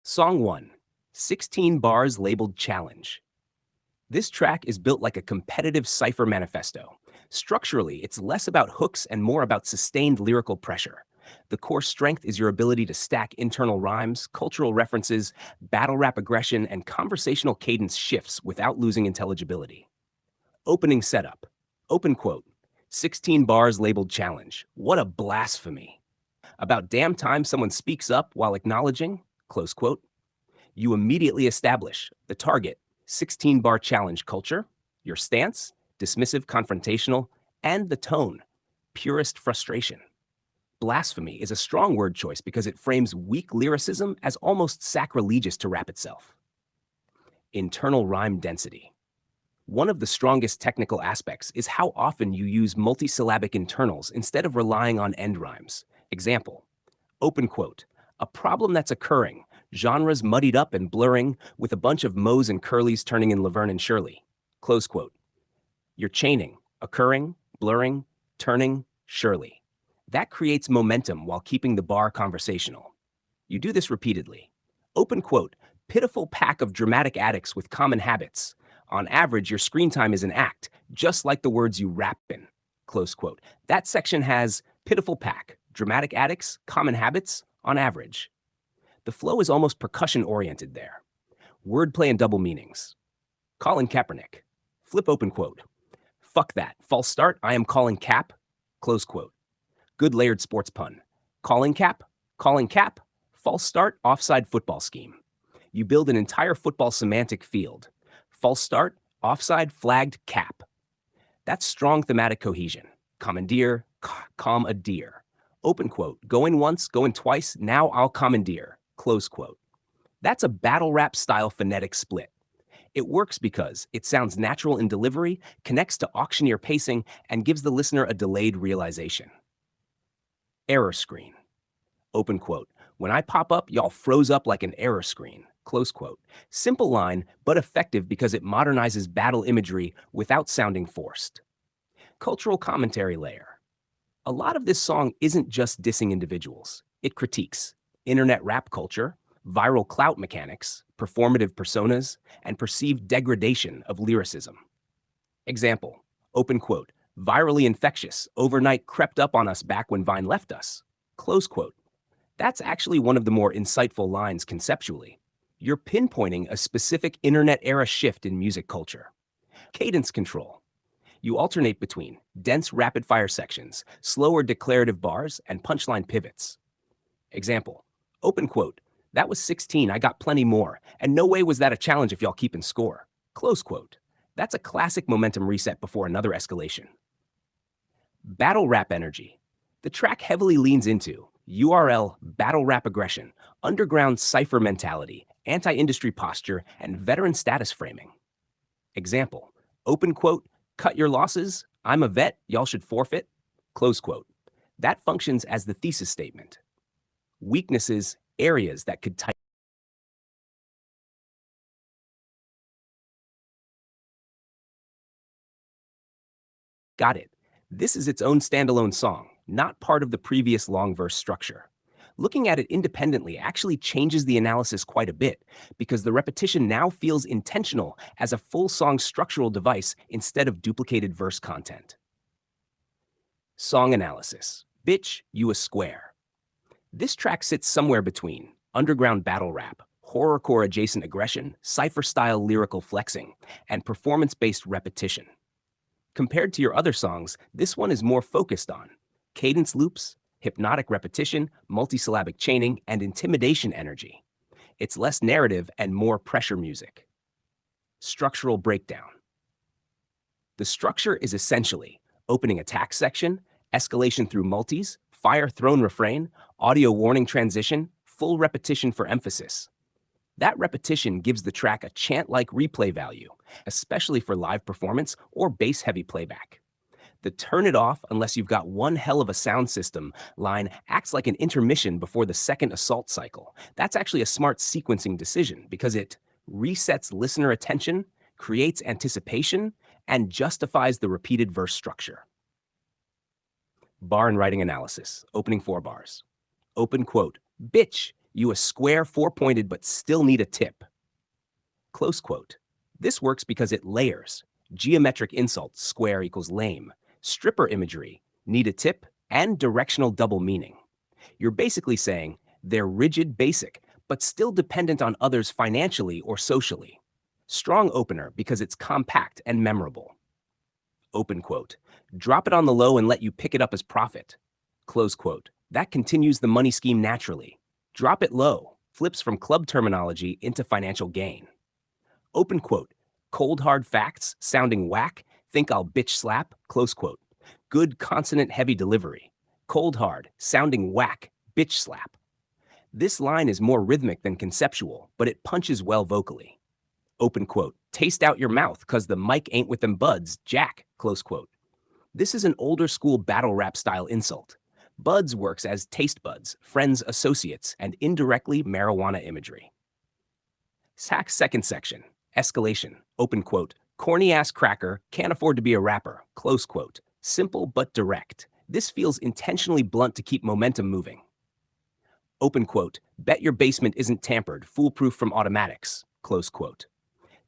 Song 1, 16 bars labeled challenge. This track is built like a competitive cipher manifesto. Structurally, it's less about hooks and more about sustained lyrical pressure. The core strength is your ability to stack internal rhymes, cultural references, battle rap aggression, and conversational cadence shifts without losing intelligibility. Opening setup. Open quote. 16 bars labeled challenge. What a blasphemy. About damn time someone speaks up while acknowledging, close quote. You immediately establish the target, 16-bar challenge culture, your stance, dismissive confrontational, and the tone, purest frustration. Blasphemy is a strong word choice because it frames weak lyricism as almost sacrilegious to rap itself. Internal rhyme density. One of the strongest technical aspects is how often you use multisyllabic internals instead of relying on end rhymes. Example, open quote, a problem that's occurring, genres muddied up and blurring, with a bunch of Moes and Curlys turning in Laverne and Shirley. Close quote. You're chaining, occurring, blurring, turning, Shirley. That creates momentum while keeping the bar conversational. You do this repeatedly. Open quote, pitiful pack of dramatic addicts with common habits. On average, your screen time is an act, just like the words you rap in. Close quote. That section has pitiful pack, dramatic addicts, common habits, on average. The flow is almost percussion-oriented there. Wordplay and double meanings. Colin Kaepernick. Flip open quote. Fuck that. False start, I am calling cap. Close quote. Good layered sports pun. Calling cap, false start, offside football scheme. You build an entire football semantic field. False start, offside, flagged, cap. That's strong thematic cohesion. Commandeer, commandeer. Open quote. Going once, going twice, now I'll commandeer. Close quote. That's a battle rap style phonetic split. It works because it sounds natural in delivery, connects to auctioneer pacing, and gives the listener a delayed realization. Error screen. Open quote. When I pop up, y'all froze up like an error screen. Close quote. Simple line, but effective because it modernizes battle imagery without sounding forced. Cultural commentary layer. A lot of this song isn't just dissing individuals. It critiques internet rap culture, viral clout mechanics, performative personas, and perceived degradation of lyricism. Example, open quote, virally infectious, overnight crept up on us back when Vine left us. Close quote. That's actually one of the more insightful lines conceptually. You're pinpointing a specific internet era shift in music culture. Cadence control. You alternate between dense rapid-fire sections, slower declarative bars, and punchline pivots. Example, open quote, that was 16, I got plenty more, and no way was that a challenge if y'all keeping score. Close quote. That's a classic momentum reset before another escalation. Battle rap energy. The track heavily leans into URL battle rap aggression, underground cipher mentality, anti-industry posture, and veteran status framing. Example, open quote, cut your losses, I'm a vet, y'all should forfeit, close quote. That functions as the thesis statement. Weaknesses, areas that could tighten. Got it. This is its own standalone song, not part of the previous long verse structure. Looking at it independently actually changes the analysis quite a bit, because the repetition now feels intentional as a full song structural device instead of duplicated verse content. Song analysis. Bitch, you a square. This track sits somewhere between underground battle rap, horrorcore adjacent aggression, cipher-style lyrical flexing, and performance-based repetition. Compared to your other songs, this one is more focused on cadence loops, hypnotic repetition, multisyllabic chaining, and intimidation energy. It's less narrative and more pressure music. Structural breakdown. The structure is essentially opening attack section, escalation through multis, fire thrown refrain, audio warning transition, full repetition for emphasis. That repetition gives the track a chant-like replay value, especially for live performance or bass-heavy playback. The turn it off unless you've got one hell of a sound system line acts like an intermission before the second assault cycle. That's actually a smart sequencing decision because it resets listener attention, creates anticipation, and justifies the repeated verse structure. Bar and writing analysis, opening 4 bars. Open quote, bitch, You a square, four-pointed, but still need a tip. Close quote. This works because it layers. Geometric insults, square equals lame. Stripper imagery, need a tip, and directional double meaning. You're basically saying they're rigid, basic, but still dependent on others financially or socially. Strong opener because it's compact and memorable. Open quote. Drop it on the low and let you pick it up as profit. Close quote. That continues the money scheme naturally. Drop it low flips from club terminology into financial gain. Open quote. Cold hard facts sounding whack, think I'll bitch slap, close quote. Good consonant heavy delivery. Cold hard, sounding whack, bitch slap. This line is more rhythmic than conceptual, but it punches well vocally. Open quote. Taste out your mouth cause the mic ain't with them buds, Jack, close quote. This is an older school battle rap style insult. Buds works as taste buds, friends, associates, and indirectly marijuana imagery. Sack's second section, escalation, open quote. Corny ass cracker, can't afford to be a rapper, close quote. Simple but direct. This feels intentionally blunt to keep momentum moving. Open quote. Bet your basement isn't tampered, foolproof from automatics, close quote.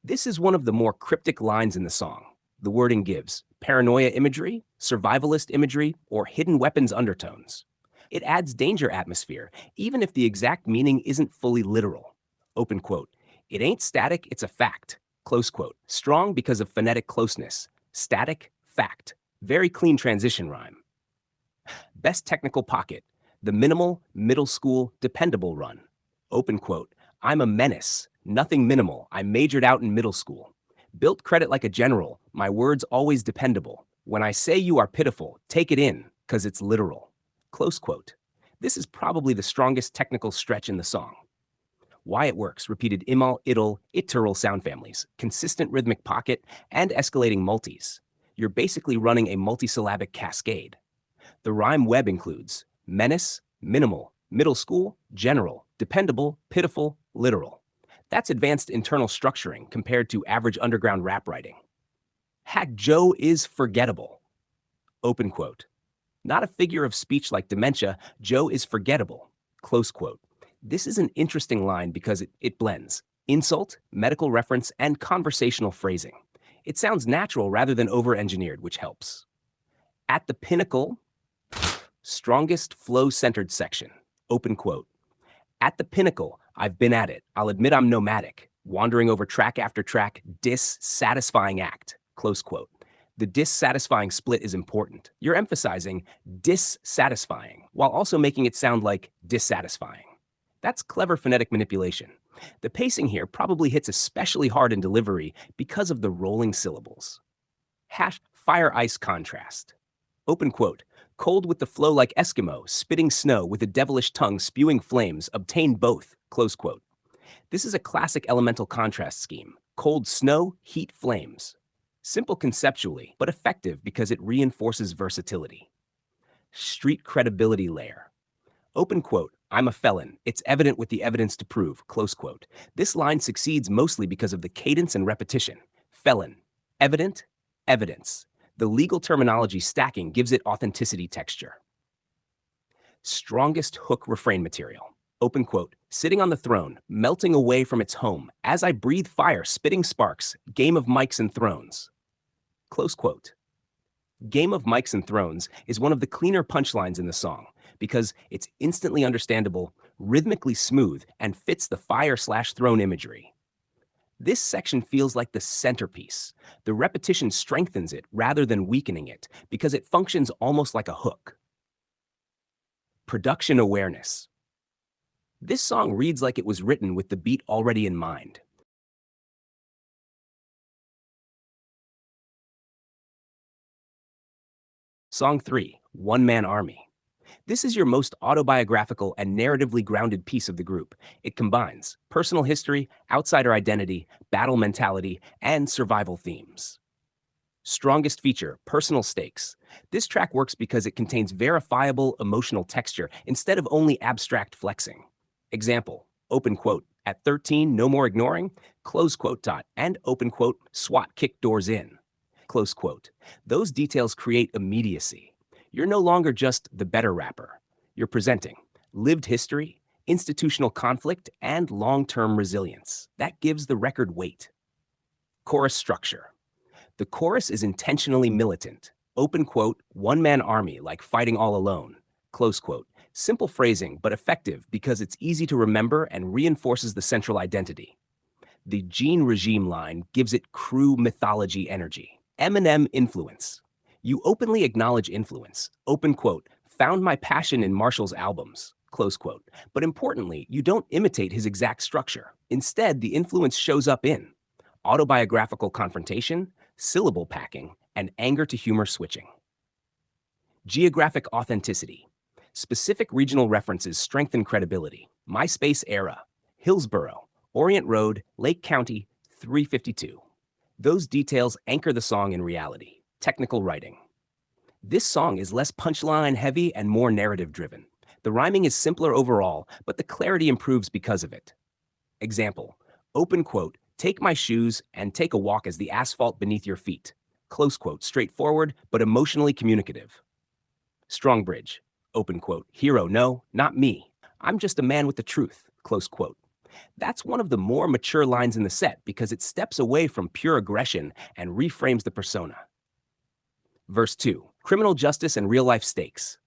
This is one of the more cryptic lines in the song. The wording gives paranoia imagery, survivalist imagery, or hidden weapons undertones. It adds danger atmosphere, even if the exact meaning isn't fully literal. Open quote. It ain't static, it's a fact, close quote. Strong because of phonetic closeness. Static, fact. Very clean transition rhyme. Best technical pocket. The minimal, middle school, dependable run. Open quote. I'm a menace. Nothing minimal. I majored out in middle school. Built credit like a general. My words always dependable. When I say you are pitiful, take it in, cause it's literal. Close quote. This is probably the strongest technical stretch in the song. Why it works, repeated imal, idle, iteral sound families, consistent rhythmic pocket, and escalating multis. You're basically running a multisyllabic cascade. The rhyme web includes menace, minimal, middle school, general, dependable, pitiful, literal. That's advanced internal structuring compared to average underground rap writing. Hack Joe is forgettable. Open quote. Not a figure of speech like dementia, Joe is forgettable. Close quote. This is an interesting line because it blends insult, medical reference, and conversational phrasing. It sounds natural rather than over-engineered, which helps. At the pinnacle, strongest flow-centered section. Open quote. At the pinnacle, I've been at it. I'll admit I'm nomadic, wandering over track after track, dissatisfying act. Close quote. The dissatisfying split is important. You're emphasizing dissatisfying while also making it sound like dissatisfying. That's clever phonetic manipulation. The pacing here probably hits especially hard in delivery because of the rolling syllables. Hash fire-ice contrast. Open quote. Cold with the flow like Eskimo, spitting snow with a devilish tongue spewing flames, obtain both, close quote. This is a classic elemental contrast scheme. Cold snow, heat flames. Simple conceptually, but effective because it reinforces versatility. Street credibility layer. Open quote. I'm a felon. It's evident with the evidence to prove, close quote. This line succeeds mostly because of the cadence and repetition. Felon. Evident. Evidence. The legal terminology stacking gives it authenticity texture. Strongest hook refrain material. Open quote. Sitting on the throne, melting away from its home, as I breathe fire, spitting sparks, game of mics and thrones. Close quote. Game of Mics and Thrones is one of the cleaner punchlines in the song because it's instantly understandable, rhythmically smooth, and fits the fire/throne imagery. This section feels like the centerpiece. The repetition strengthens it rather than weakening it because it functions almost like a hook. Production awareness. This song reads like it was written with the beat already in mind. Song 3, One Man Army. This is your most autobiographical and narratively grounded piece of the group. It combines personal history, outsider identity, battle mentality, and survival themes. Strongest feature, personal stakes. This track works because it contains verifiable emotional texture instead of only abstract flexing. Example, open quote, at 13, no more ignoring, close quote dot, and open quote, SWAT kick doors in. Close quote. Those details create immediacy. You're no longer just the better rapper. You're presenting lived history, institutional conflict, and long-term resilience. That gives the record weight. Chorus structure. The chorus is intentionally militant. Open quote, one-man army like fighting all alone. Close quote. Simple phrasing, but effective because it's easy to remember and reinforces the central identity. The Gene Regime line gives it crew mythology energy. Eminem influence. You openly acknowledge influence. Open quote, found my passion in Marshall's albums. Close quote. But importantly, you don't imitate his exact structure. Instead, the influence shows up in autobiographical confrontation, syllable packing, and anger to humor switching. Geographic authenticity. Specific regional references strengthen credibility. MySpace era, Hillsborough, Orient Road, Lake County, 352. Those details anchor the song in reality. Technical writing. This song is less punchline heavy and more narrative driven. The rhyming is simpler overall, but the clarity improves because of it. Example, open quote, take my shoes and take a walk as the asphalt beneath your feet. Close quote, straightforward but emotionally communicative. Strong bridge, open quote, hero, no, not me. I'm just a man with the truth, close quote. That's one of the more mature lines in the set because it steps away from pure aggression and reframes the persona. Verse 2, criminal justice and real-life stakes.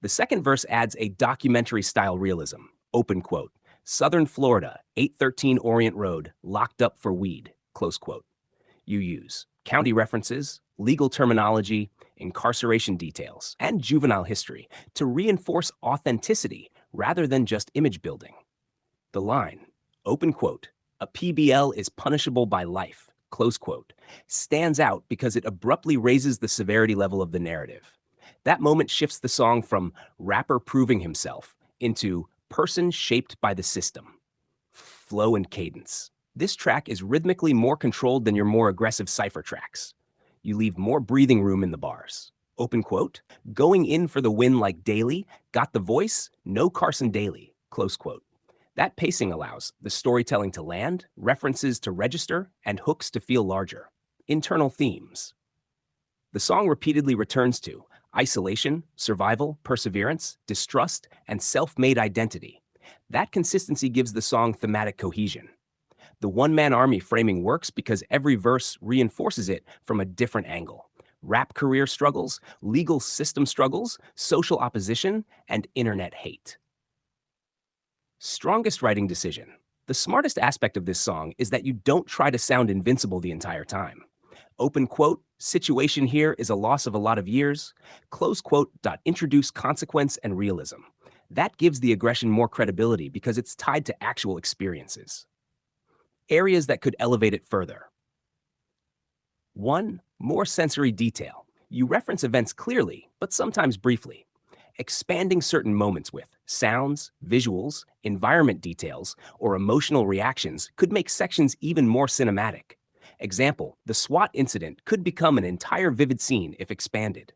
The second verse adds a documentary-style realism, open quote, Southern Florida, 813 Orient Road, locked up for weed, close quote. You use county references, legal terminology, incarceration details, and juvenile history to reinforce authenticity rather than just image building. The line, open quote, a PBL is punishable by life, close quote, stands out because it abruptly raises the severity level of the narrative. That moment shifts the song from rapper proving himself into person shaped by the system. Flow and cadence. This track is rhythmically more controlled than your more aggressive cipher tracks. You leave more breathing room in the bars. Open quote, going in for the win like Daly, got the voice, no Carson Daly, close quote. That pacing allows the storytelling to land, references to register, and hooks to feel larger. Internal themes. The song repeatedly returns to isolation, survival, perseverance, distrust, and self-made identity. That consistency gives the song thematic cohesion. The one-man army framing works because every verse reinforces it from a different angle. Rap career struggles, legal system struggles, social opposition, and internet hate. Strongest writing decision. The smartest aspect of this song is that you don't try to sound invincible the entire time. Open quote, situation here is a loss of a lot of years. Close quote, introduce consequence and realism. That gives the aggression more credibility because it's tied to actual experiences. Areas that could elevate it further. 1. More sensory detail. You reference events clearly, but sometimes briefly. Expanding certain moments with sounds, visuals, environment details, or emotional reactions could make sections even more cinematic. Example, the SWAT incident could become an entire vivid scene if expanded.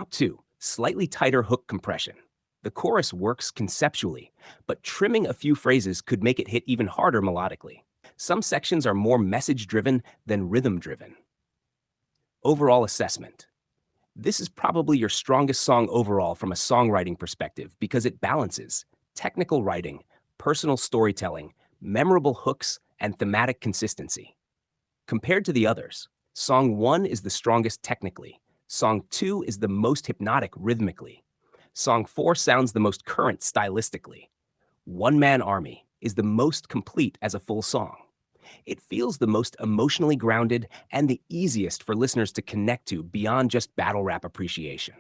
2. Slightly tighter hook compression. The chorus works conceptually, but trimming a few phrases could make it hit even harder melodically. Some sections are more message-driven than rhythm-driven. Overall assessment. This is probably your strongest song overall from a songwriting perspective because it balances technical writing, personal storytelling, memorable hooks, and thematic consistency. Compared to the others, Song 1 is the strongest technically, Song 2 is the most hypnotic rhythmically, Song 4 sounds the most current stylistically. One Man Army is the most complete as a full song. It feels the most emotionally grounded and the easiest for listeners to connect to beyond just battle rap appreciation.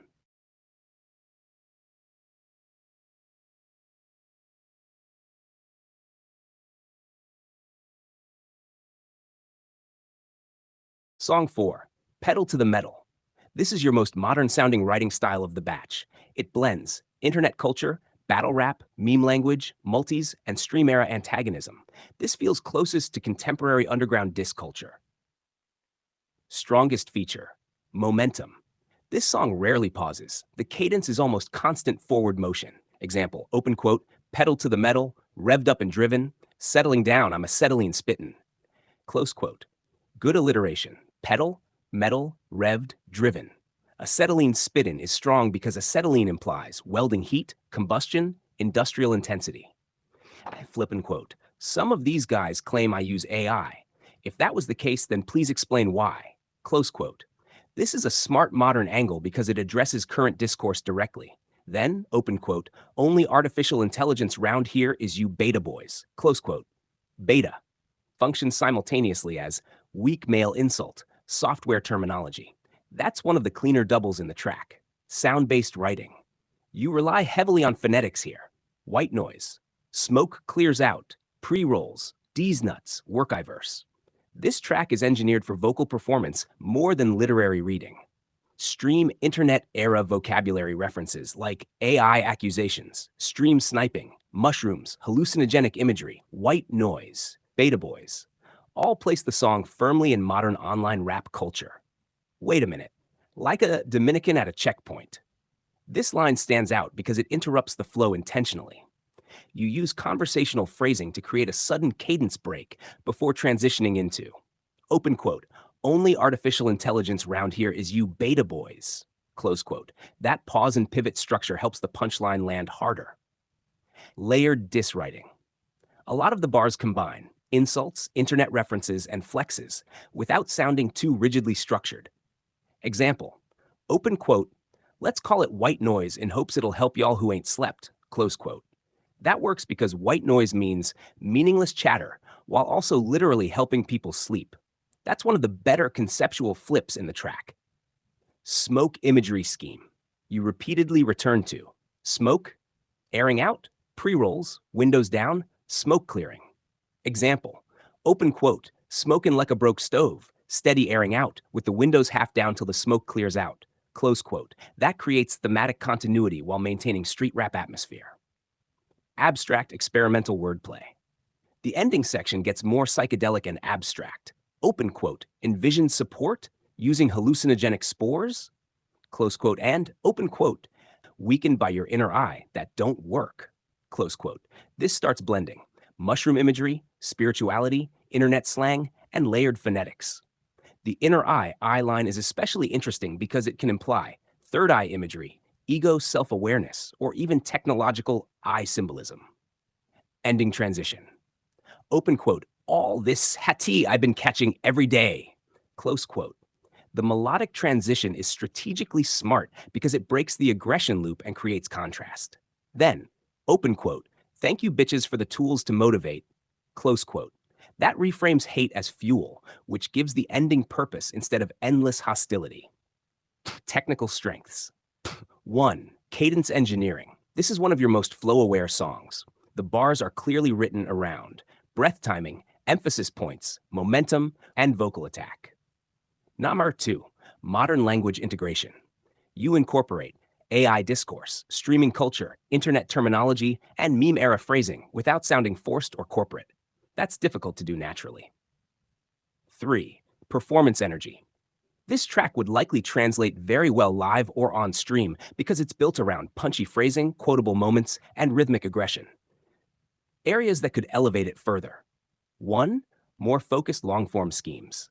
Song 4, Pedal to the Metal. This is your most modern-sounding writing style of the batch. It blends internet culture, battle rap, meme language, multis, and stream-era antagonism. This feels closest to contemporary underground diss culture. Strongest feature, momentum. This song rarely pauses. The cadence is almost constant forward motion. Example, open quote, pedal to the metal, revved up and driven, settling down, I'm acetylene spittin'. Close quote. Good alliteration. Pedal, metal, revved, driven. Acetylene spittin' is strong because acetylene implies welding heat, combustion, Industrial intensity. Flip and quote. Some of these guys claim I use AI. If that was the case, then please explain why. Close quote. This is a smart modern angle because it addresses current discourse directly. Then, open quote, only artificial intelligence round here is you beta boys. Close quote. Beta functions simultaneously as weak male insult, software terminology. That's one of the cleaner doubles in the track. Sound-based writing. You rely heavily on phonetics here. White noise. Smoke clears out. Pre-rolls. D's nuts. Work-I-verse. This track is engineered for vocal performance more than literary reading. Stream internet-era vocabulary references like AI accusations, stream sniping, mushrooms, hallucinogenic imagery, white noise, beta boys, all place the song firmly in modern online rap culture. Wait a minute, like a Dominican at a checkpoint. This line stands out because it interrupts the flow intentionally. You use conversational phrasing to create a sudden cadence break before transitioning into, open quote, only artificial intelligence round here is you beta boys, close quote. That pause and pivot structure helps the punchline land harder. Layered diss writing. A lot of the bars combine insults, internet references, and flexes without sounding too rigidly structured. Example, open quote, let's call it white noise in hopes it'll help y'all who ain't slept, close quote. That works because white noise means meaningless chatter while also literally helping people sleep. That's one of the better conceptual flips in the track. Smoke imagery scheme. You repeatedly return to smoke, airing out, pre-rolls, windows down, smoke clearing. Example, open quote, smoking like a broke stove, steady airing out with the windows half down till the smoke clears out, close quote. That creates thematic continuity while maintaining street rap atmosphere. Abstract experimental wordplay. The ending section gets more psychedelic and abstract. Open quote, envision support using hallucinogenic spores, close quote, and open quote, weakened by your inner eye that don't work, close quote. This starts blending mushroom imagery, spirituality, internet slang, and layered phonetics. The inner eye line is especially interesting because it can imply third eye imagery, ego self-awareness, or even technological eye symbolism. Ending transition. Open quote, all this hati I've been catching every day, close quote. The melodic transition is strategically smart because it breaks the aggression loop and creates contrast. Then, open quote, thank you bitches for the tools to motivate, close quote. That reframes hate as fuel, which gives the ending purpose instead of endless hostility. Technical strengths. 1. Cadence engineering. This is one of your most flow-aware songs. The bars are clearly written around breath timing, emphasis points, momentum, and vocal attack. Number 2. Modern language integration. You incorporate AI discourse, streaming culture, internet terminology, and meme-era phrasing without sounding forced or corporate. That's difficult to do naturally. 3. Performance energy. This track would likely translate very well live or on stream because it's built around punchy phrasing, quotable moments, and rhythmic aggression. Areas that could elevate it further. 1. More focused long-form schemes.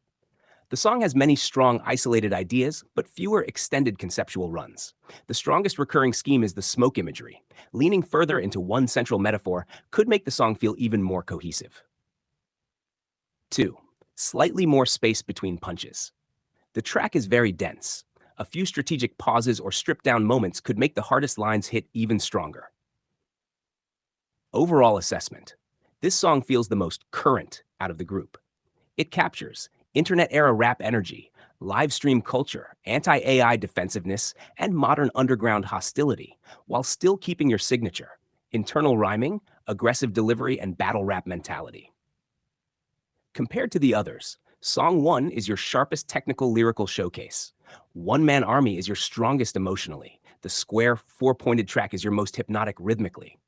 The song has many strong, isolated ideas, but fewer extended conceptual runs. The strongest recurring scheme is the smoke imagery. Leaning further into one central metaphor could make the song feel even more cohesive. 2. Slightly more space between punches. The track is very dense. A few strategic pauses or stripped-down moments could make the hardest lines hit even stronger. Overall assessment. This song feels the most current out of the group. It captures internet-era rap energy, live stream culture, anti-AI defensiveness, and modern underground hostility, while still keeping your signature, internal rhyming, aggressive delivery, and battle rap mentality. Compared to the others, Song 1 is your sharpest technical lyrical showcase. One Man Army is your strongest emotionally. The square, four-pointed track is your most hypnotic rhythmically.